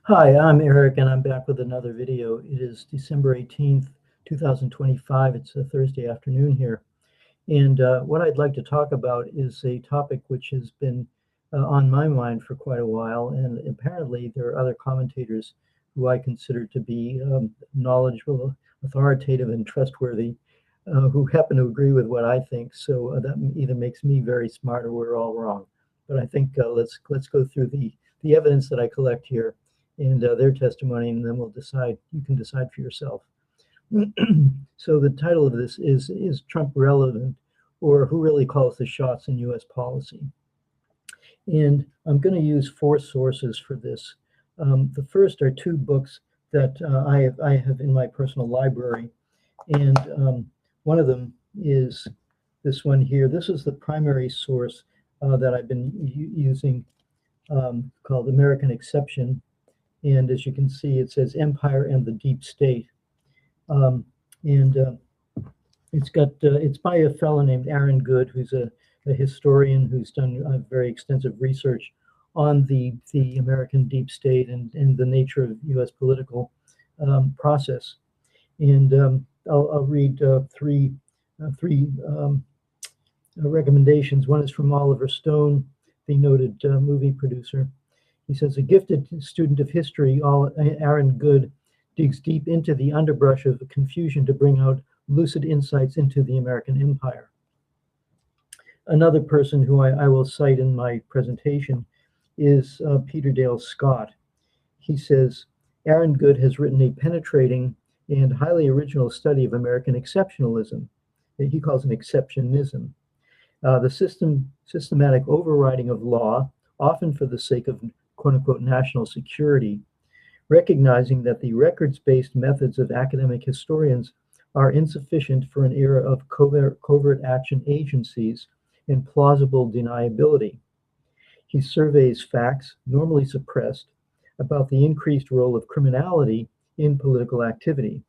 Hi, I'm Eric, and I'm back with another video. It is December 18th, 2025. It's a Thursday afternoon here. And what I'd like to talk about is a topic which has been on my mind for quite a while. And apparently, there are other commentators who I consider to be knowledgeable, authoritative, and trustworthy who happen to agree with what I think. So that either makes me very smart or we're all wrong. But I think let's go through the evidence that I collect here and their testimony, and then we'll decide. You can decide for yourself. So the title of this is Trump relevant, or who really calls the shots in U.S. policy? And I'm going to use four sources for this. The first are two books that I have in my personal library, and one of them is this one here. This is the primary source that I've been using, called American Exception. And as you can see, it says Empire and the Deep State. And it's by a fellow named Aaron Good, who's a historian who's done very extensive research on the American deep state and the nature of U.S. political process. And I'll read three recommendations. One is from Oliver Stone, the noted movie producer. He says, a gifted student of history, Aaron Good digs deep into the underbrush of confusion to bring out lucid insights into the American empire. Another person who I will cite in my presentation is Peter Dale Scott. He says, Aaron Good has written a penetrating and highly original study of American exceptionalism. He calls it exceptionism. The systematic overriding of law, often for the sake of quote-unquote national security, recognizing that the records-based methods of academic historians are insufficient for an era of covert action agencies and plausible deniability. He surveys facts, normally suppressed, about the increased role of criminality in political activity.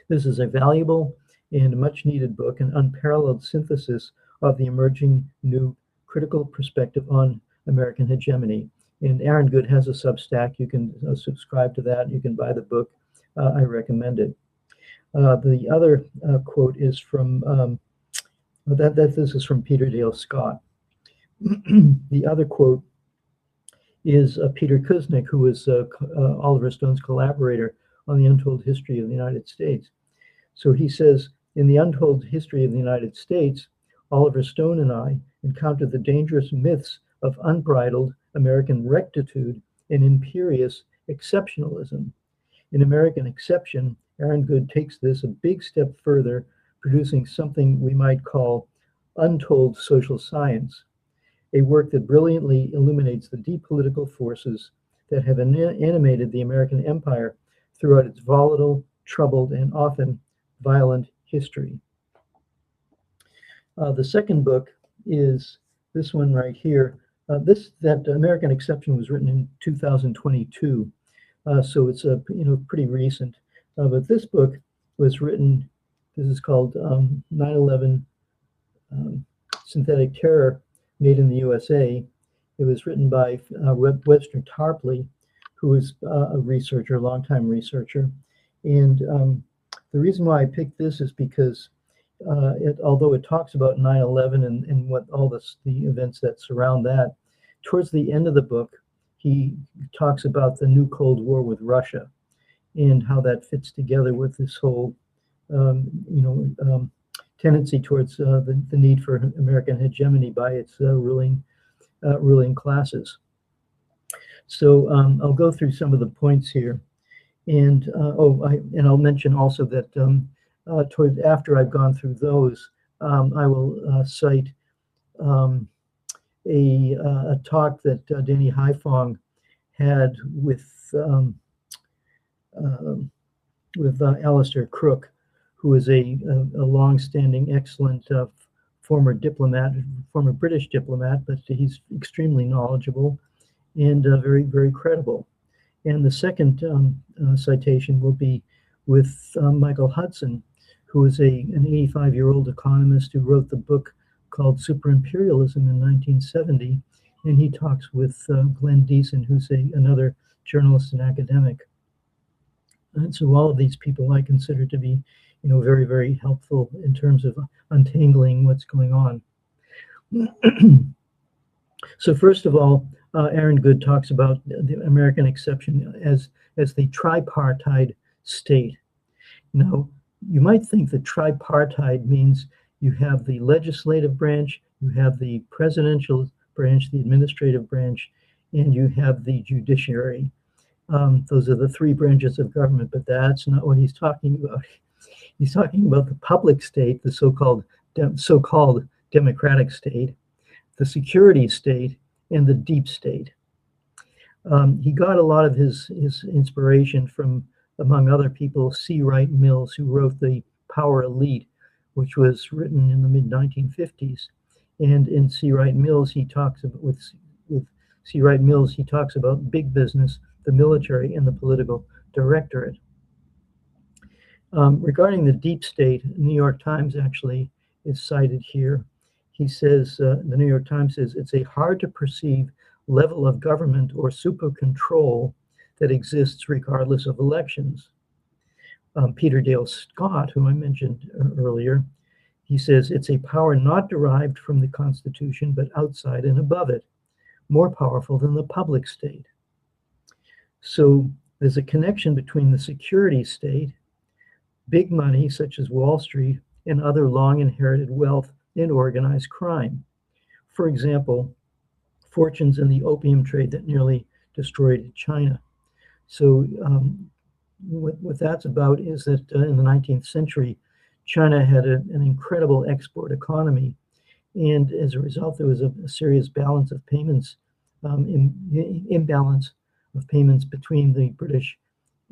This is a valuable and much-needed book, an unparalleled synthesis of the emerging new critical perspective on American hegemony. And Aaron Good has a Substack. You can subscribe to that. You can buy the book. I recommend it. The other quote is from, this is from Peter Dale Scott. The other quote is Peter Kuznick, who was Oliver Stone's collaborator on the Untold History of the United States. So he says, in the Untold History of the United States, Oliver Stone and I encountered the dangerous myths of unbridled American rectitude and imperious exceptionalism. In American Exception, Aaron Good takes this a big step further, producing something we might call untold social science, a work that brilliantly illuminates the deep political forces that have animated the American empire throughout its volatile, troubled, and often violent history. The second book is this one right here. That American Exception was written in 2022, so it's pretty recent. But this book was written. This is called 9/11 Synthetic Terror Made in the USA. It was written by Webster Tarpley, who is a researcher, a longtime researcher. And the reason why I picked this is because although it talks about 9/11 and what all the events that surround that, towards the end of the book, he talks about the new Cold War with Russia and how that fits together with this whole, tendency towards the need for American hegemony by its ruling classes. So I'll go through some of the points here, and I'll mention also that after I've gone through those, I will cite a talk that Danny Haiphong had with Alistair Crook, who is a long-standing, excellent former British diplomat, but he's extremely knowledgeable and very, very credible. And the second citation will be with Michael Hudson, who is an 85-year-old economist who wrote the book called Superimperialism in 1970, and he talks with Glenn Deason, who's another journalist and academic. And so all of these people I consider to be, very, very helpful in terms of untangling what's going on. So first of all, Aaron Good talks about the American exception as the tripartite state. Now, you might think that tripartite means you have the legislative branch, you have the presidential branch, the administrative branch, and you have the judiciary. Those are the three branches of government, but that's not what he's talking about. He's talking about the public state, the so-called democratic state, the security state, and the deep state. He got a lot of his inspiration from, among other people, C. Wright Mills, who wrote The Power Elite, which was written in the mid-1950s. And in C. Wright Mills, he talks about, with C. Wright Mills, he talks about big business, the military, and the political directorate. Regarding the deep state, New York Times actually is cited here. He says, the New York Times says, it's a hard to perceive level of government or super control that exists regardless of elections. Peter Dale Scott, who I mentioned earlier, he says it's a power not derived from the Constitution, but outside and above it, more powerful than the public state. So there's a connection between the security state, big money such as Wall Street, and other long inherited wealth and organized crime. For example, fortunes in the opium trade that nearly destroyed China. So what that's about is that in the 19th century, China had an incredible export economy. And as a result, there was a serious balance of payments, imbalance of payments between the British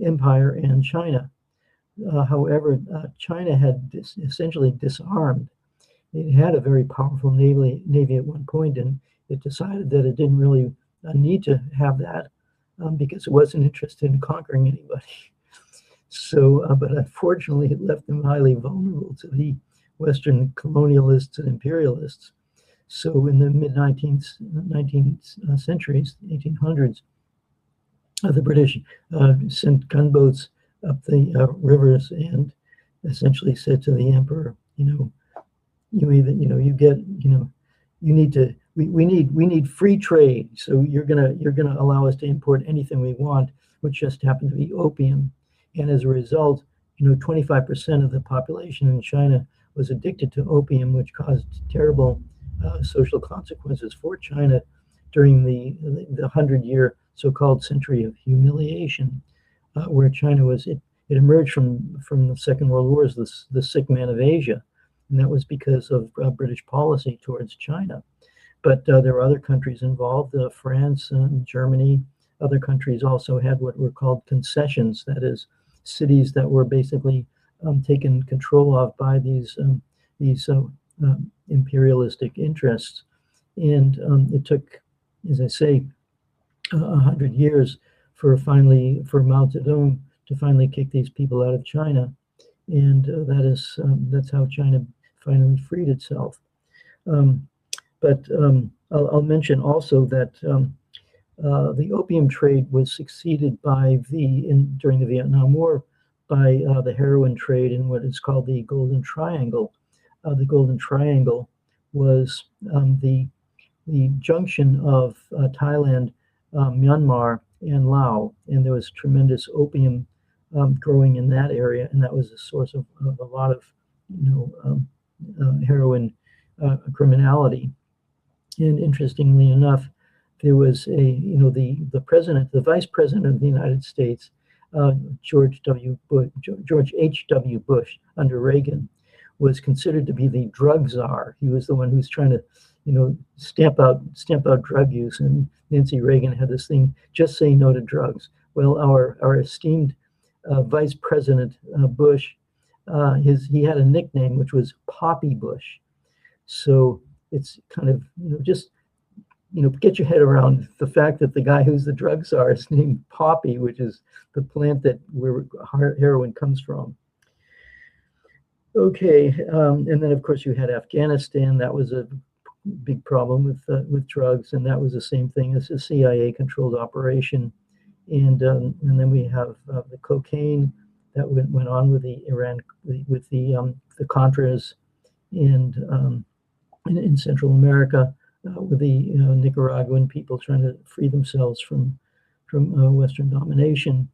Empire and China. However, China had essentially disarmed. It had a very powerful navy at one point, and it decided that it didn't really need to have that because it wasn't interested in conquering anybody. So, but unfortunately, it left them highly vulnerable to the Western colonialists and imperialists. So in the mid-19th centuries, 1800s, the British sent gunboats up the rivers and essentially said to the emperor, you need free trade. So you're gonna allow us to import anything we want, which just happened to be opium. And as a result, 25% of the population in China was addicted to opium, which caused terrible social consequences for China during the 100-year so-called century of humiliation, where China was, it emerged from the Second World War as the sick man of Asia. And that was because of British policy towards China. But there were other countries involved, France and Germany. Other countries also had what were called concessions, that is, cities that were basically taken control of by these imperialistic interests. And it took, as I say, 100 years for Mao Zedong to finally kick these people out of China. And that's how China finally freed itself. But I'll mention also that the opium trade was succeeded during the Vietnam War by the heroin trade in what is called the Golden Triangle. The Golden Triangle was the junction of Thailand, Myanmar, and Laos, and there was tremendous opium growing in that area, and that was a source of a lot of heroin criminality. And interestingly enough, there was the vice president of the United States, George H.W. Bush under Reagan, was considered to be the drug czar. He was the one who's trying to, stamp out drug use. And Nancy Reagan had this thing, just say no to drugs. Well, our esteemed Vice President Bush, he had a nickname which was Poppy Bush. So it's kind of, get your head around the fact that the guy who's the drug czar is named Poppy, which is the plant where heroin comes from. Okay, and then of course you had Afghanistan. That was a big problem with drugs, and that was the same thing as a CIA-controlled operation. And then we have the cocaine that went on with the Iran, with the Contras, and in Central America, with the Nicaraguan people trying to free themselves from Western domination.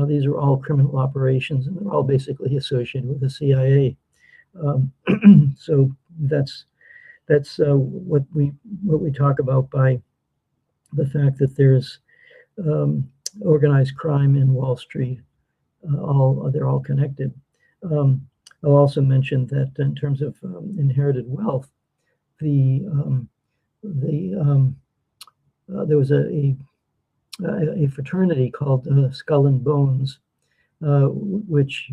These are all criminal operations, and they're all basically associated with the CIA. So that's what we talk about by the fact that there's organized crime in Wall Street. They're all connected. I'll also mention that in terms of inherited wealth, there was a fraternity called Skull and Bones, which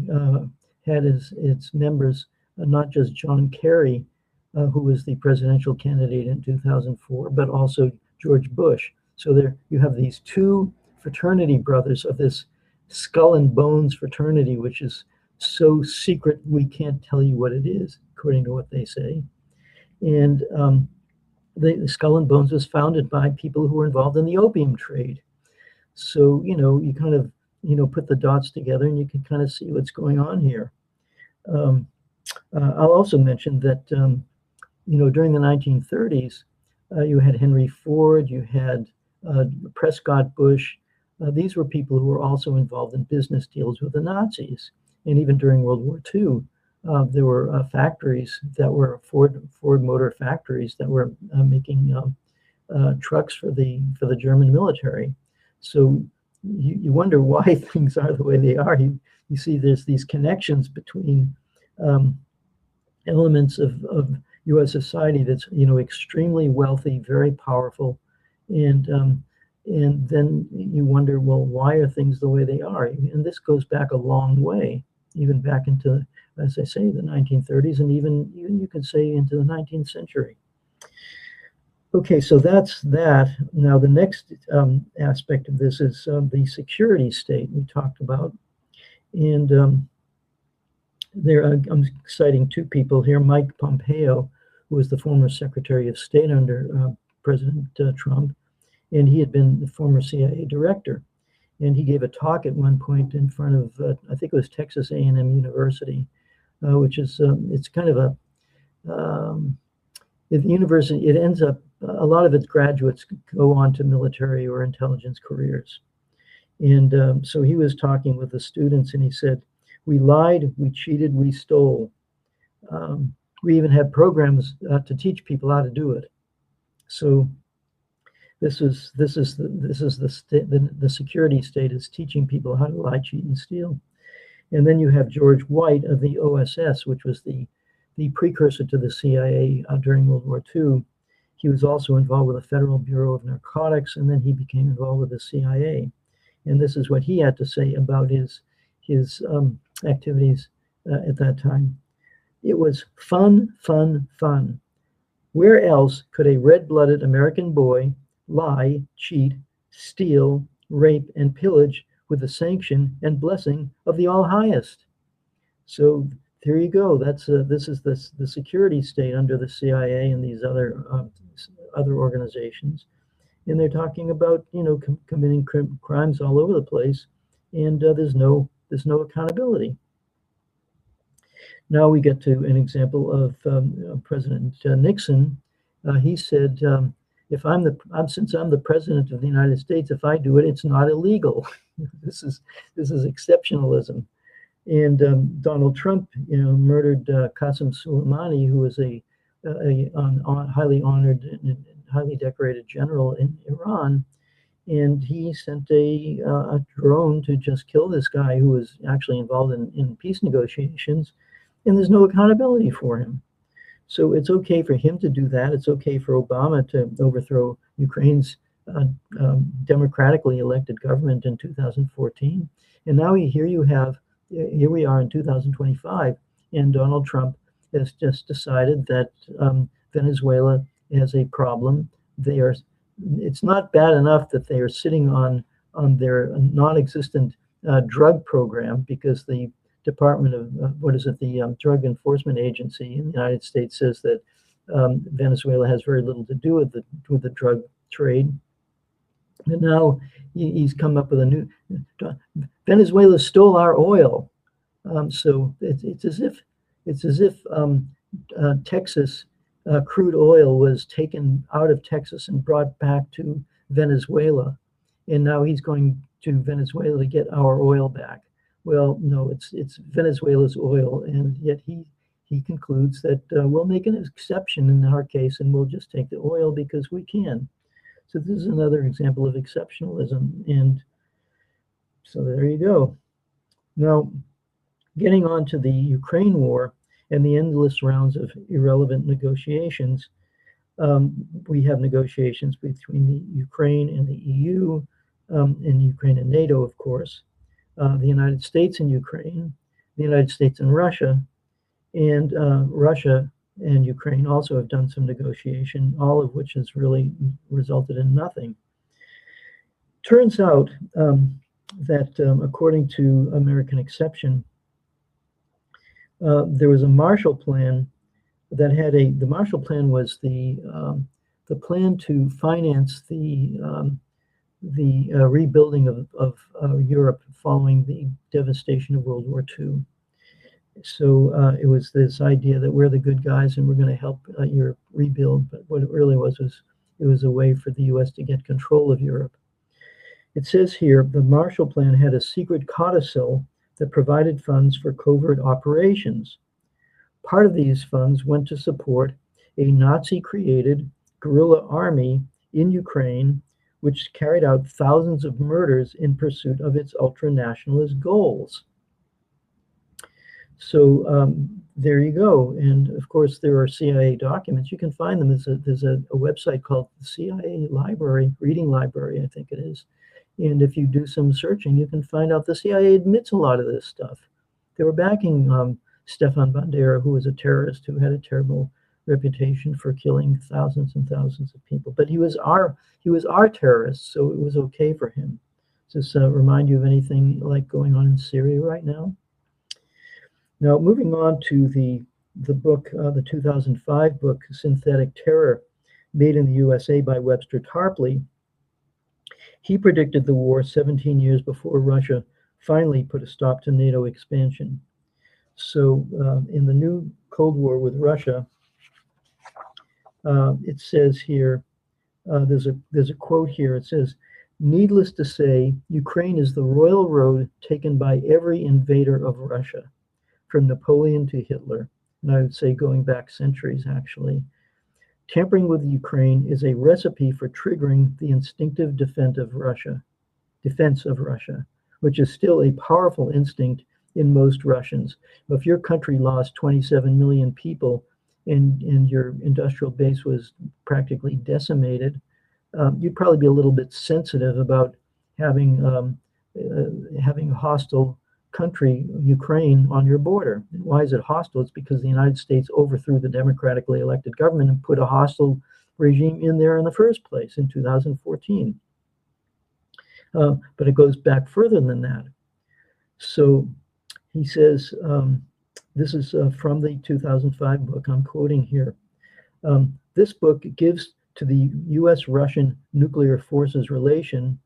had its members not just John Kerry, who was the presidential candidate in 2004, but also George Bush. So there you have these two fraternity brothers of this Skull and Bones fraternity, which is so secret we can't tell you what it is, according to what they say. And the Skull and Bones was founded by people who were involved in the opium trade. So, you kind of, put the dots together and you can kind of see what's going on here. I'll also mention that, during the 1930s, you had Henry Ford, you had Prescott Bush. These were people who were also involved in business deals with the Nazis. And even during World War II, there were factories that were Ford Motor factories that were making trucks for the German military. So you wonder why things are the way they are. You see there's these connections between elements of U.S. society that's extremely wealthy, very powerful, and then you wonder, well, why are things the way they are? And this goes back a long way, even back into, as I say, the 1930s, and even you could say into the 19th century. Okay, so that's that. Now the next aspect of this is the security state we talked about, and I'm citing two people here: Mike Pompeo, who was the former Secretary of State under President Trump, and he had been the former CIA director. And he gave a talk at one point in front of, I think it was Texas A&M University, which is, it's kind of a, the university, it ends up, a lot of its graduates go on to military or intelligence careers. And so he was talking with the students and he said, we lied, we cheated, we stole. We even had programs to teach people how to do it. So this is the security state is teaching people how to lie, cheat, and steal. And then you have George White of the OSS, which was the precursor to the CIA during World War II. He was also involved with the Federal Bureau of Narcotics, and then he became involved with the CIA. And this is what he had to say about his activities at that time. It was fun, fun, fun. Where else could a red-blooded American boy lie, cheat, steal, rape, and pillage with the sanction and blessing of the All-Highest? So there you go. This is the security state under the CIA and these other organizations, and they're talking about committing crimes all over the place, and there's no accountability. Now we get to an example of President Nixon. He said, since I'm the president of the United States, if I do it, it's not illegal. This is exceptionalism. And Donald Trump, murdered Qasem Soleimani, who was a highly honored and highly decorated general in Iran. And he sent a drone to just kill this guy who was actually involved in peace negotiations, and there's no accountability for him. So it's okay for him to do that. It's okay for Obama to overthrow Ukraine's democratically elected government in 2014. And now here we are in 2025, and Donald Trump has just decided that Venezuela has a problem. It's not bad enough that they are sitting on their non-existent drug program, because the Department of the Drug Enforcement Agency in the United States says that Venezuela has very little to do with the drug trade. And now he's come up with a new, Venezuela stole our oil. So it's as if Texas crude oil was taken out of Texas and brought back to Venezuela, and now he's going to Venezuela to get our oil back. Well, no, it's Venezuela's oil, and yet he concludes that we'll make an exception in our case, and we'll just take the oil because we can. So this is another example of exceptionalism, and so there you go. Now, getting on to the Ukraine war and the endless rounds of irrelevant negotiations, we have negotiations between the Ukraine and the EU, and Ukraine and NATO, of course, the United States and Ukraine, the United States and Russia, and Russia and Ukraine also have done some negotiation, all of which has really resulted in nothing. Turns out that according to American Exception, there was a Marshall Plan that had the Marshall Plan was the plan to finance the rebuilding of Europe following the devastation of World War II. So it was this idea that we're the good guys and we're going to help Europe rebuild. But what it really was it was a way for the U.S. to get control of Europe. It says here, the Marshall Plan had a secret codicil that provided funds for covert operations. Part of these funds went to support a Nazi-created guerrilla army in Ukraine, which carried out thousands of murders in pursuit of its ultra-nationalist goals. So there you go. And of course, there are CIA documents. You can find them. There's a website called the CIA Library, Reading Library, I think it is. And if you do some searching, you can find out the CIA admits a lot of this stuff. They were backing Stefan Bandera, who was a terrorist who had a terrible reputation for killing thousands and thousands of people. But he was our terrorist, so it was okay for him. Does this remind you of anything like going on in Syria right now? Now, moving on to the book, the 2005 book, Synthetic Terror, Made in the USA by Webster Tarpley. He predicted the war 17 years before Russia finally put a stop to NATO expansion. So in the new Cold War with Russia, it says here, there's a quote here. It says, "Needless to say, Ukraine is the royal road taken by every invader of Russia, from Napoleon to Hitler," and I would say going back centuries, actually. "Tampering with Ukraine is a recipe for triggering the instinctive defense of Russia, which is still a powerful instinct in most Russians. If your country lost 27 million people and your industrial base was practically decimated, you'd probably be a little bit sensitive about having a hostile country, Ukraine, on your border. And why is it hostile? It's because the United States overthrew the democratically elected government and put a hostile regime in there in the first place in 2014. But it goes back further than that. So he says, this is from the 2005 book, I'm quoting here. This book gives to the US-Russian nuclear forces relation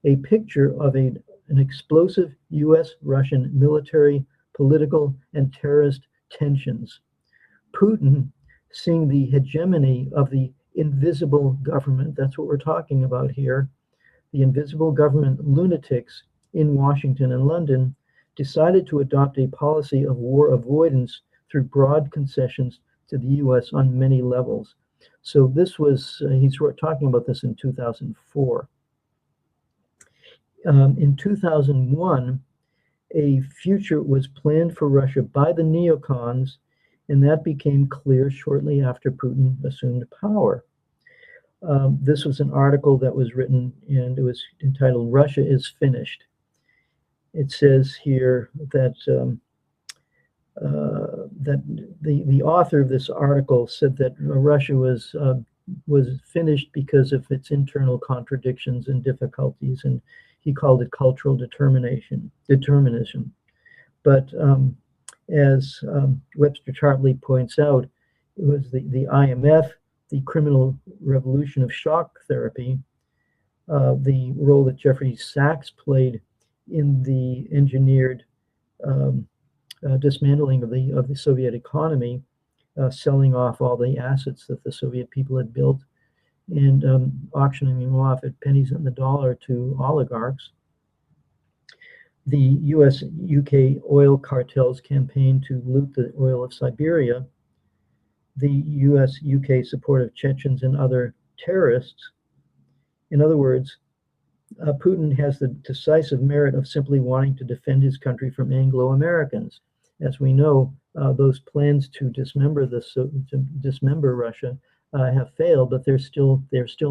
a picture of an explosive US-Russian military, political, and terrorist tensions. Putin, seeing the hegemony of the invisible government, that's what we're talking about here, the invisible government lunatics in Washington and London, decided to adopt a policy of war avoidance through broad concessions to the US on many levels. So this was, he's talking about this in 2004. In 2001, a future was planned for Russia by the neocons, and that became clear shortly after Putin assumed power. This was an article that was written, and it was entitled, "Russia is Finished." It says here that that the author of this article said that Russia was finished because of its internal contradictions and difficulties, and he called it cultural determinism. But as Webster Tarpley points out, it was the IMF, the criminal revolution of shock therapy, the role that Jeffrey Sachs played in the engineered dismantling of the Soviet economy, selling off all the assets that the Soviet people had built and auctioning them off at pennies on the dollar to oligarchs. The US-UK oil cartels campaigned to loot the oil of Siberia. The US-UK support of Chechens and other terrorists. In other words, Putin has the decisive merit of simply wanting to defend his country from Anglo-Americans. As we know, those plans to dismember Russia have failed, but they're still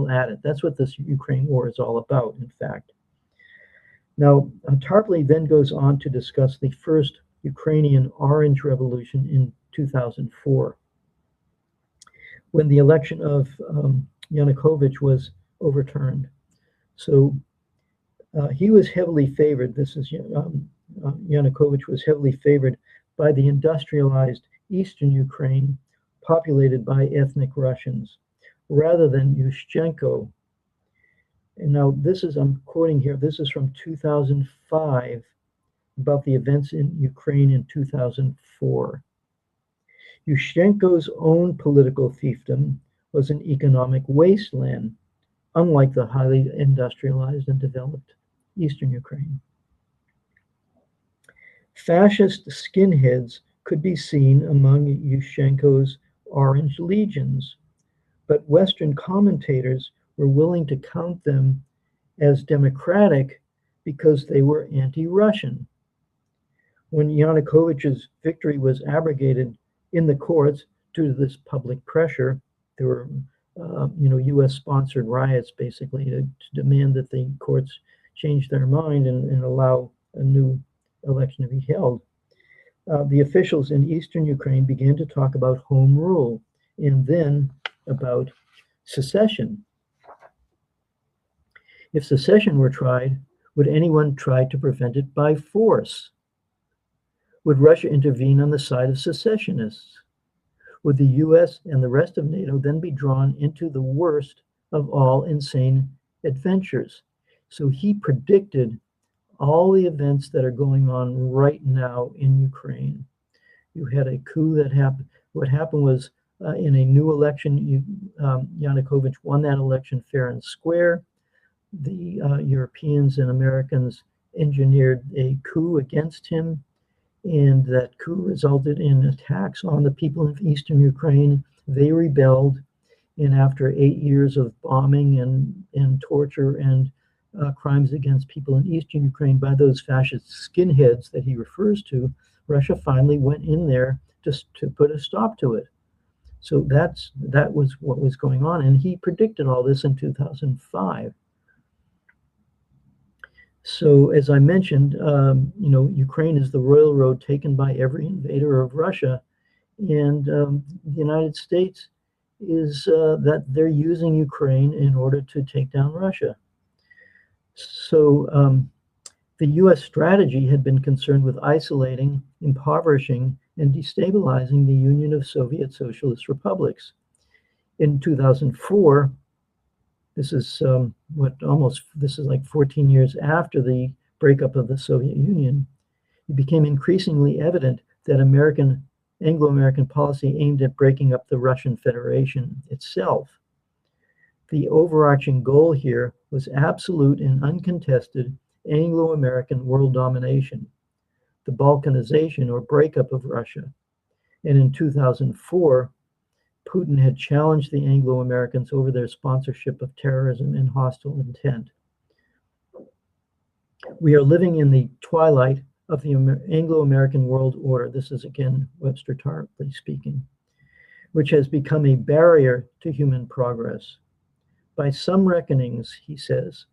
at it. That's what this Ukraine war is all about, in fact. Now, Tarpley then goes on to discuss the first Ukrainian Orange Revolution in 2004, when the election of Yanukovych was overturned. So he was heavily favored. Yanukovych was heavily favored by the industrialized Eastern Ukraine, populated by ethnic Russians, rather than Yushchenko. And now I'm quoting here, this is from 2005, about the events in Ukraine in 2004. Yushchenko's own political fiefdom was an economic wasteland, unlike the highly industrialized and developed Eastern Ukraine. Fascist skinheads could be seen among Yushchenko's Orange Legions, but Western commentators were willing to count them as democratic because they were anti-Russian. When Yanukovych's victory was abrogated in the courts due to this public pressure, there were U.S.-sponsored riots basically to demand that the courts change their mind and allow a new election to be held. The officials in Eastern Ukraine began to talk about home rule and then about secession. If secession were tried, would anyone try to prevent it by force? Would Russia intervene on the side of secessionists? Would the US and the rest of NATO then be drawn into the worst of all insane adventures? So he predicted all the events that are going on right now in Ukraine. You had a coup that happened. What happened was in a new election, Yanukovych won that election fair and square. The Europeans and Americans engineered a coup against him, and that coup resulted in attacks on the people of Eastern Ukraine. They rebelled, and after 8 years of bombing and torture and crimes against people in Eastern Ukraine by those fascist skinheads that he refers to, Russia finally went in there just to put a stop to it. So that was what was going on, and he predicted all this in 2005. So as I mentioned, Ukraine is the royal road taken by every invader of Russia, and the United States is that they're using Ukraine in order to take down Russia. So the U.S. strategy had been concerned with isolating, impoverishing, and destabilizing the Union of Soviet Socialist Republics. In 2004, this is like 14 years after the breakup of the Soviet Union, it became increasingly evident that Anglo-American policy aimed at breaking up the Russian Federation itself. The overarching goal here was absolute and uncontested Anglo-American world domination, the Balkanization or breakup of Russia. And in 2004, Putin had challenged the Anglo-Americans over their sponsorship of terrorism and hostile intent. We are living in the twilight of the Anglo-American world order. This is again Webster Tarpley speaking, which has become a barrier to human progress. By some reckonings, he says,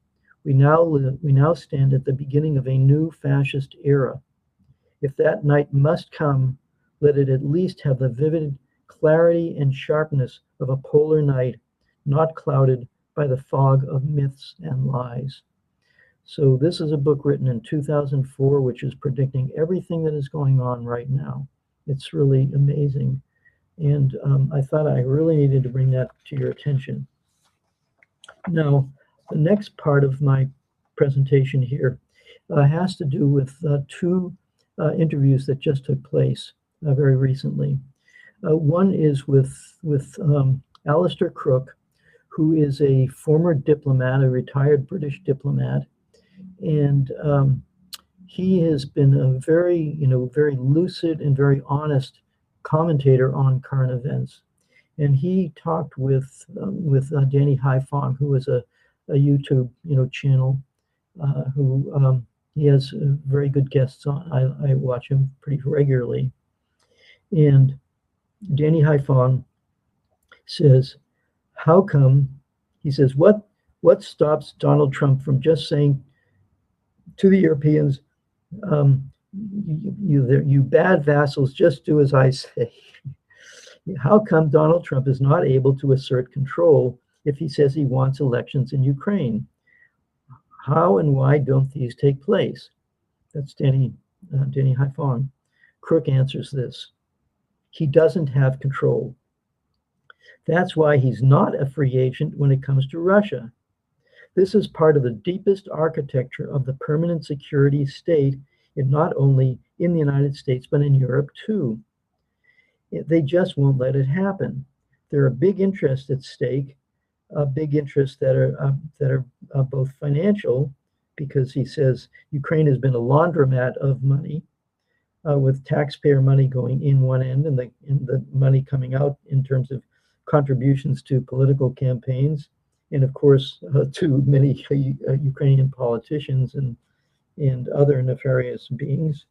we now stand at the beginning of a new fascist era. If that night must come, let it at least have the vivid clarity and sharpness of a polar night, not clouded by the fog of myths and lies. So this is a book written in 2004, which is predicting everything that is going on right now. It's really amazing. And I thought I really needed to bring that to your attention. Now, The next part of my presentation here has to do with two interviews that just took place very recently. One is with Alistair Crooke, who is a former diplomat, a retired British diplomat, and he has been a very lucid and very honest commentator on current events. And he talked with Danny Haiphong, who is a YouTube channel, who he has very good guests on. I watch him pretty regularly. And Danny Haiphong says, how come, he says, what stops Donald Trump from just saying to the Europeans, you bad vassals, just do as I say? How come Donald Trump is not able to assert control if he says he wants elections in Ukraine? How and why don't these take place? That's Danny Haiphong. Crooke answers this. He doesn't have control. That's why he's not a free agent when it comes to Russia. This is part of the deepest architecture of the permanent security state, not only in the United States, but in Europe too. They just won't let it happen. There are big interests at stake, big interests that are both financial, because he says Ukraine has been a laundromat of money, with taxpayer money going in one end and the money coming out in terms of contributions to political campaigns, and of course to many Ukrainian politicians and other nefarious beings.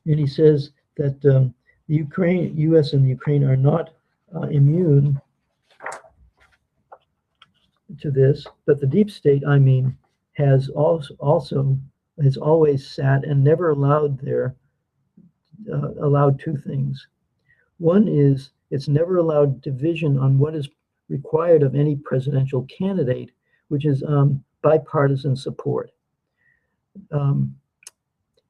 And he says that the U.S. and Ukraine are not immune to this, but the deep state, has always sat and never allowed two things. One is it's never allowed division on what is required of any presidential candidate, which is bipartisan support.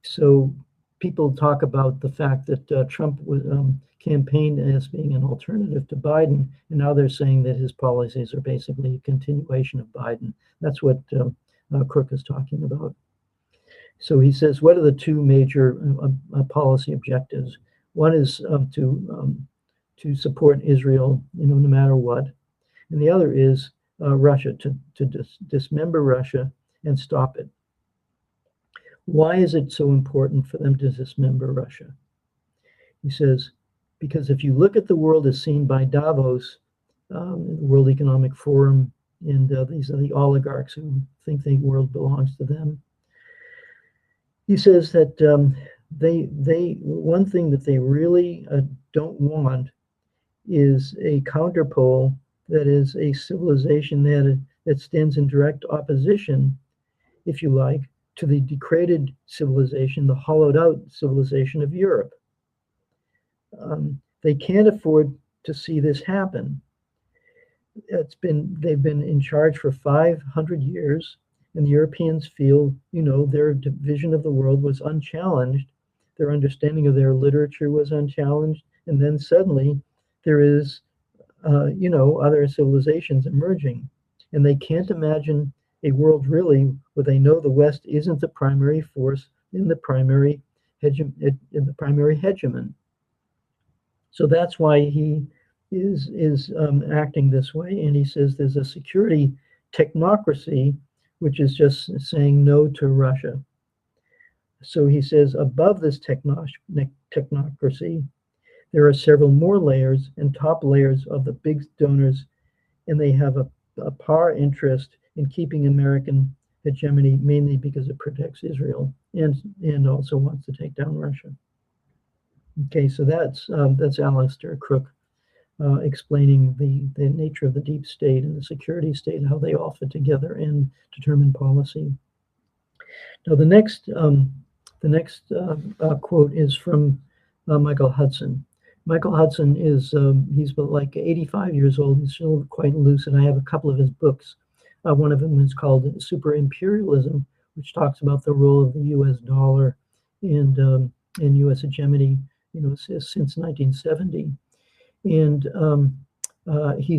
So people talk about the fact that Trump was campaigned as being an alternative to Biden, and now they're saying that his policies are basically a continuation of Biden. That's what Crooke is talking about. So he says, what are the two major policy objectives? One is to support Israel, no matter what, and the other is Russia, to dismember Russia and stop it. Why is it so important for them to dismember Russia? He says, because if you look at the world as seen by Davos, the World Economic Forum, and these are the oligarchs who think the world belongs to them. He says that one thing that they really don't want is a counterpole that is a civilization that stands in direct opposition, if you like, to the degraded civilization, the hollowed out civilization of Europe. They can't afford to see this happen. They've been in charge for 500 years, and the Europeans feel, their vision of the world was unchallenged. Their understanding of their literature was unchallenged. And then suddenly there is, other civilizations emerging. And they can't imagine a world really where they know the West isn't the primary force in the primary hegemon. So that's why he is acting this way. And he says there's a security technocracy, which is just saying no to Russia. So he says above this technocracy, there are several more layers and top layers of the big donors, and they have a par interest in keeping American hegemony, mainly because it protects Israel and also wants to take down Russia. Okay, so that's Alistair Crooke explaining the nature of the deep state and the security state, how they all fit together and determine policy. Now, the next quote is from Michael Hudson. Michael Hudson is he's like 85 years old. He's still quite lucid. I have a couple of his books. One of them is called Super Imperialism, which talks about the role of the U.S. dollar and U.S. hegemony, since 1970. And He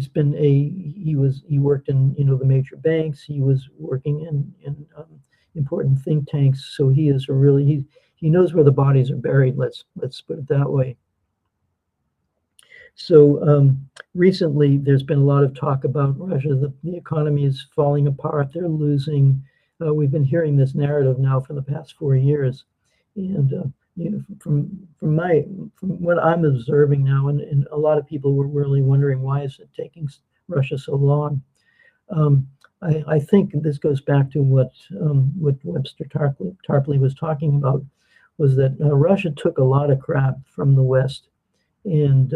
worked in the major banks. He was working in important think tanks. So he is he knows where the bodies are buried. Let's put it that way. So recently, there's been a lot of talk about Russia. The economy is falling apart. They're losing. We've been hearing this narrative now for the past 4 years, and from what I'm observing now, and a lot of people were really wondering why is it taking Russia so long. I think this goes back to what Webster Tarpley was talking about, was that Russia took a lot of crap from the West, and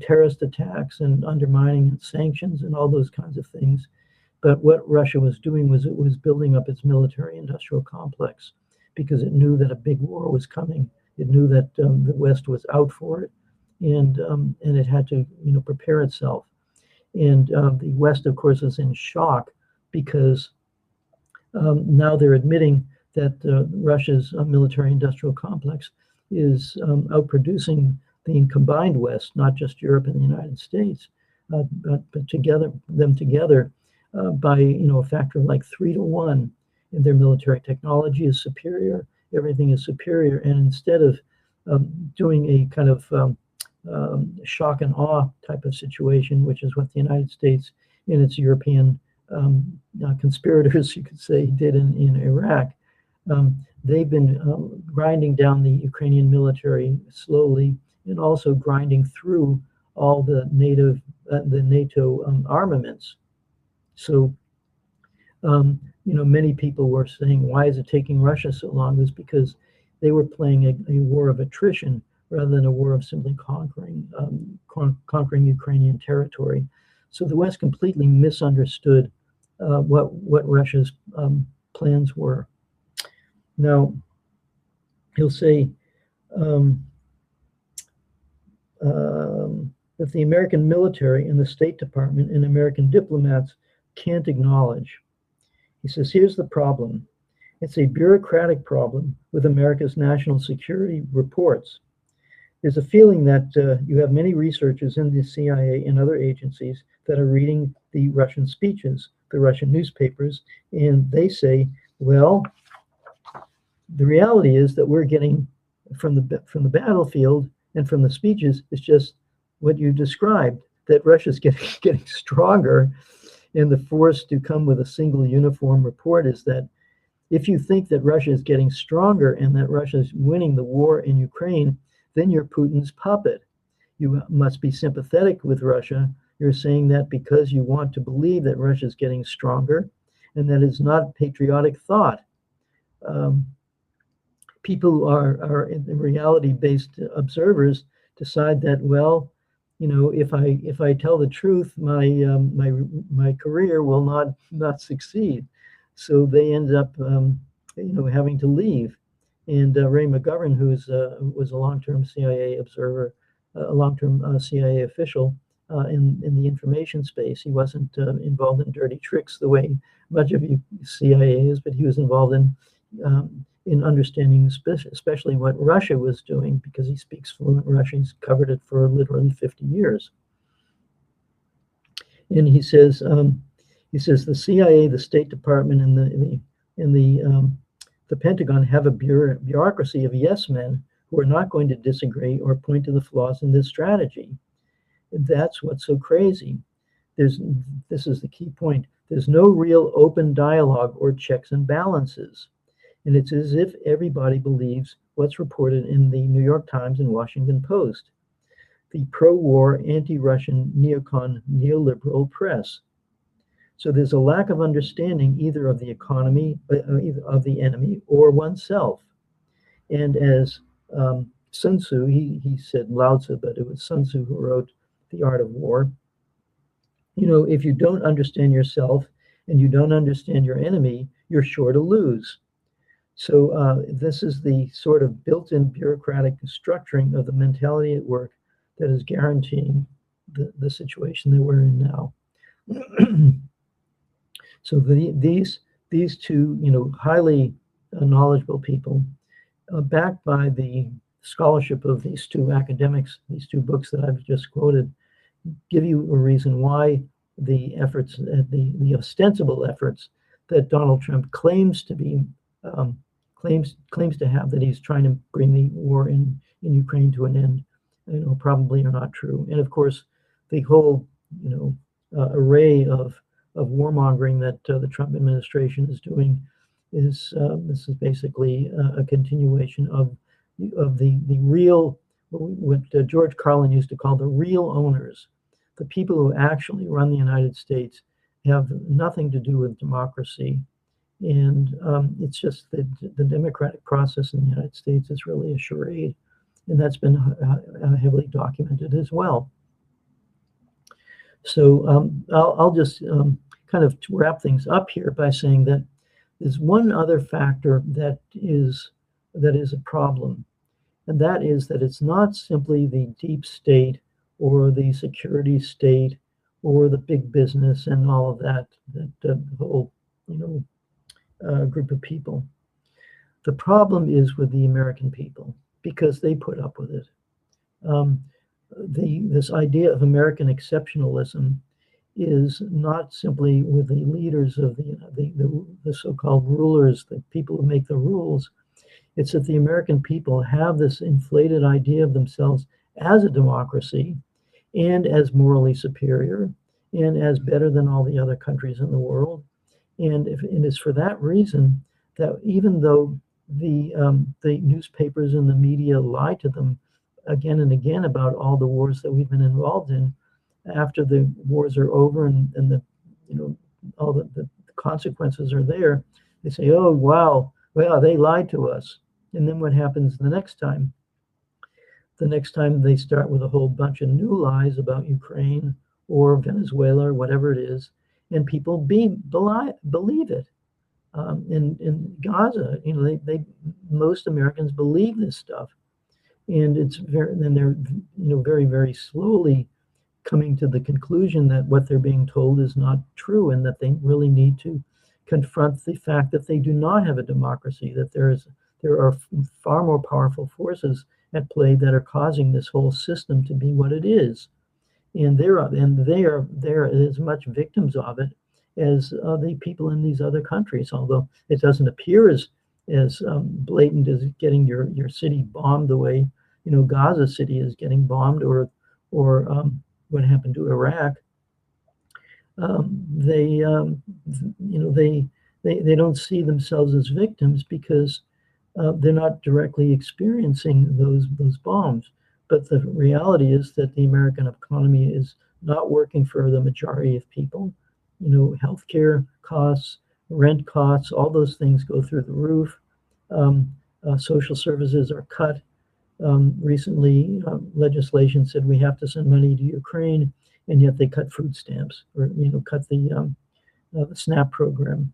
terrorist attacks and undermining and sanctions and all those kinds of things. But what Russia was doing was it was building up its military-industrial complex because it knew that a big war was coming. It knew that the West was out for it, and it had to prepare itself. And the West, of course, is in shock because now they're admitting that Russia's military-industrial complex is outproducing the combined West, not just Europe and the United States, but together by a factor of like 3 to 1. And their military technology is superior. Everything is superior. And instead of doing a kind of shock and awe type of situation, which is what the United States and its European conspirators, you could say, did in Iraq, they've been grinding down the Ukrainian military slowly, and also grinding through all the NATO armaments. So, many people were saying, why is it taking Russia so long? Is because they were playing a war of attrition rather than a war of simply conquering Ukrainian territory. So the West completely misunderstood what Russia's plans were. Now, he'll say that the American military and the State Department and American diplomats can't acknowledge. He says, here's the problem. It's a bureaucratic problem with America's national security reports. There's a feeling that you have many researchers in the CIA and other agencies that are reading the Russian speeches, the Russian newspapers, and they say, well, the reality is that we're getting from the battlefield and from the speeches, it's just what you described, that Russia's getting stronger. And the force to come with a single uniform report is that if you think that Russia is getting stronger and that Russia is winning the war in Ukraine, then you're Putin's puppet. You must be sympathetic with Russia. You're saying that because you want to believe that Russia is getting stronger, and that is not patriotic thought. People who are in reality-based observers decide that, well, if I tell the truth, my career will not succeed. So they end up having to leave. And Ray McGovern, who was a long-term CIA observer, a long-term CIA official in the information space, he wasn't involved in dirty tricks the way much of CIA is, but he was involved in understanding especially what Russia was doing, because he speaks fluent Russian. He's covered it for literally 50 years. And he says the CIA, the State Department, and the Pentagon have a bureaucracy of yes men who are not going to disagree or point to the flaws in this strategy. And that's what's so crazy. This is the key point. There's no real open dialogue or checks and balances. And it's as if everybody believes what's reported in the New York Times and Washington Post, the pro-war, anti-Russian, neocon, neoliberal press. So there's a lack of understanding either of the economy, either of the enemy, or oneself. And as Sun Tzu, he said Lao Tzu, but it was Sun Tzu who wrote The Art of War. If you don't understand yourself and you don't understand your enemy, you're sure to lose. So this is the sort of built-in bureaucratic structuring of the mentality at work that is guaranteeing the situation that we're in now. So these two, highly knowledgeable people, backed by the scholarship of these two academics, these two books that I've just quoted, give you a reason why the efforts, the ostensible efforts that Donald Trump claims to be claims to have, that he's trying to bring the war in Ukraine to an end, probably are not true. And of course, the whole array of warmongering that the Trump administration is doing is this is basically a continuation of the real, what George Carlin used to call the real owners, the people who actually run the United States, have nothing to do with democracy. And it's just that the democratic process in the United States is really a charade. And that's been heavily documented as well. So I'll just kind of wrap things up here by saying that there's one other factor that is a problem, and that is that it's not simply the deep state or the security state or the big business and all of that the whole group of people. The problem is with the American people, because they put up with it. This idea of American exceptionalism is not simply with the leaders of the so-called rulers, the people who make the rules. It's that the American people have this inflated idea of themselves as a democracy and as morally superior and as better than all the other countries in the world. And it's for that reason that even though the newspapers and the media lie to them again and again about all the wars that we've been involved in, after the wars are over and the all the consequences are there, they say, oh wow, well, they lied to us. And then what happens the next time? The next time they start with a whole bunch of new lies about Ukraine or Venezuela or whatever it is, and people believe it. In Gaza, most Americans believe this stuff, and they're very, very slowly coming to the conclusion that what they're being told is not true, and that they really need to confront the fact that they do not have a democracy, that there are far more powerful forces at play that are causing this whole system to be what it is. And they are as much victims of it as the people in these other countries, although it doesn't appear as blatant as getting your city bombed the way Gaza City is getting bombed, or what happened to Iraq. They don't see themselves as victims because they're not directly experiencing those bombs. But the reality is that the American economy is not working for the majority of people. Healthcare costs, rent costs, all those things go through the roof. Social services are cut. Recently, legislation said we have to send money to Ukraine, and yet they cut food stamps, or cut the SNAP program.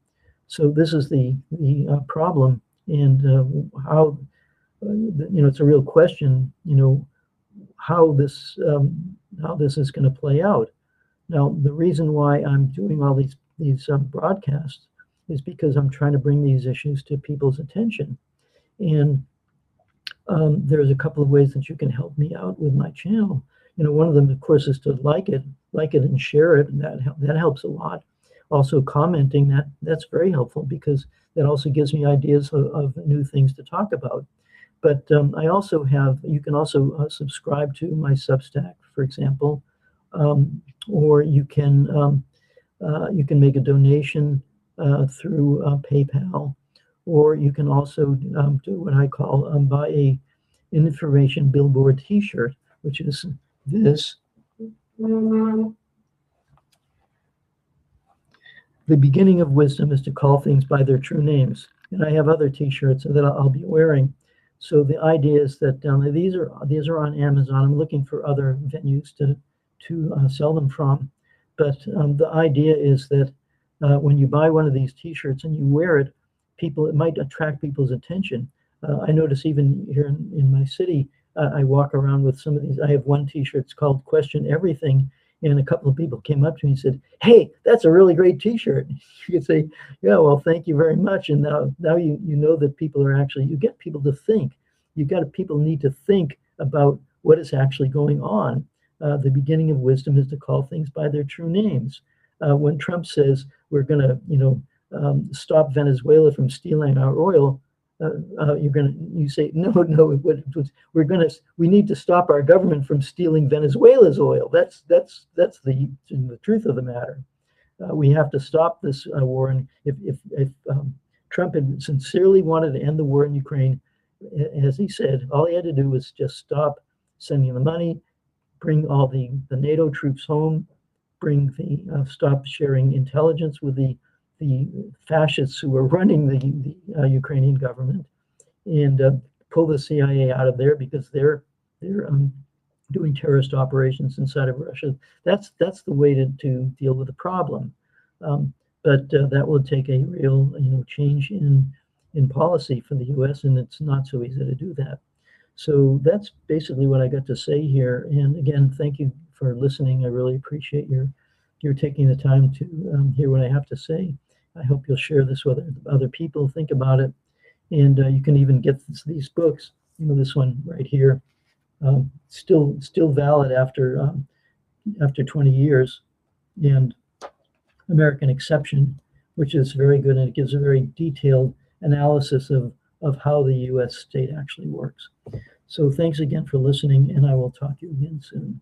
So this is the problem, and how it's a real question. How this is going to play out. Now, the reason why I'm doing all these broadcasts is because I'm trying to bring these issues to people's attention, and there's a couple of ways that you can help me out with my channel. One of them, of course, is to like it and share it, and that helps a lot. Also, commenting, that's very helpful, because that also gives me ideas of new things to talk about. But I also you can also subscribe to my Substack, for example, or you can make a donation through PayPal, or you can also do what I call buy an information billboard T-shirt, which is this. The beginning of wisdom is to call things by their true names. And I have other T-shirts that I'll be wearing. So the idea is that these are on Amazon. I'm looking for other venues to sell them from. But the idea is that when you buy one of these T-shirts and you wear it, it might attract people's attention. I notice even here in my city, I walk around with some of these. I have one T-shirt, it's called Question Everything. And a couple of people came up to me and said, hey, that's a really great T-shirt. You could say, yeah, well, thank you very much. And now you know that people are actually, you get people to think. People need to think about what is actually going on. The beginning of wisdom is to call things by their true names. When Trump says we're going to, stop Venezuela from stealing our oil, you say no, no. We need to stop our government from stealing Venezuela's oil. That's the truth of the matter. We have to stop this war, and if Trump had sincerely wanted to end the war in Ukraine, as he said, all he had to do was just stop sending the money, bring all the NATO troops home, stop sharing intelligence with the fascists who are running the Ukrainian government, and pull the CIA out of there because they're doing terrorist operations inside of Russia. That's the way to deal with the problem. But that will take a real change in policy for the U.S., and it's not so easy to do that. So that's basically what I got to say here. And again, thank you for listening. I really appreciate your taking the time to hear what I have to say. I hope you'll share this with other people. Think about it, and you can even get these books. This one right here, still valid after 20 years, and American Exception, which is very good, and it gives a very detailed analysis of how the U.S. state actually works. So thanks again for listening, and I will talk to you again soon.